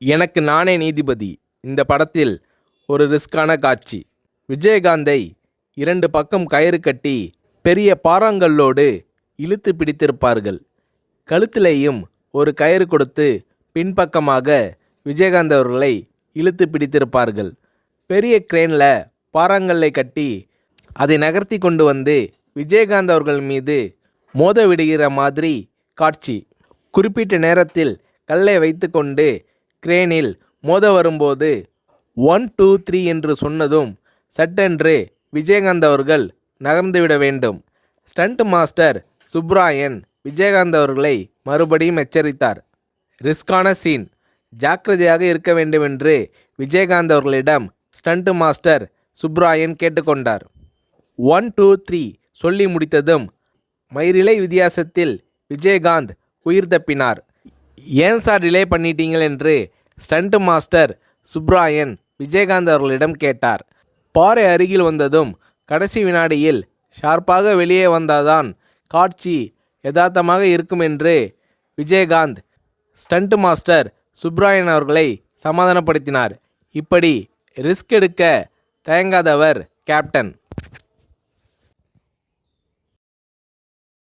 எனக்கு நானே நீதிபதி. இந்த படத்தில் ஒரு ரிஸ்கான காட்சி. விஜயகாந்தை 2 பக்கம் கயிறு கட்டி பெரிய பாறாங்கல்லோடு இழுத்து பிடித்திருப்பார்கள். கழுத்திலேயும் ஒரு கயிறு கொடுத்து பின்பக்கமாக விஜயகாந்த் அவர்களை இழுத்து பிடித்திருப்பார்கள். பெரிய கிரேனில் பாறாங்கல்லை கட்டி அதை நகர்த்தி கொண்டு வந்து விஜயகாந்த் அவர்கள் மீது மோத விடுகிற மாதிரி காட்சி. குறிப்பிட்ட நேரத்தில் கல்லை வைத்து கொண்டு கிரேனில் மோத வரும்போது 1 2 3 என்று சொன்னதும் சட்டென்று விஜயகாந்த் அவர்கள் நகர்ந்துவிட வேண்டும். ஸ்டண்ட் மாஸ்டர் சுப்ராயன் விஜயகாந்த் அவர்களை மறுபடியும் எச்சரித்தார். ரிஸ்கான சீன், ஜாக்கிரதையாக இருக்க வேண்டுமென்று விஜயகாந்த் அவர்களிடம் ஸ்டண்ட் மாஸ்டர் சுப்ராயன் கேட்டுக்கொண்டார். 1 2 3 சொல்லி முடித்ததும் மயிரிழை வித்தியாசத்தில் விஜயகாந்த் உயிர் தப்பினார். ஏன் சார் டிலே பண்ணிட்டீங்கள் என்று ஸ்டண்ட் மாஸ்டர் சுப்ராயன் விஜயகாந்த் அவர்களிடம் கேட்டார். பாறை அருகில் வந்ததும் கடைசி வினாடியில் ஷார்ப்பாக வெளியே வந்தாதான் காட்சி யதார்த்தமாக இருக்கும் என்று விஜயகாந்த் ஸ்டண்ட் மாஸ்டர் சுப்ராயன் அவர்களை சமாதானப்படுத்தினார். இப்படி ரிஸ்க் எடுக்க தயங்காதவர் கேப்டன்.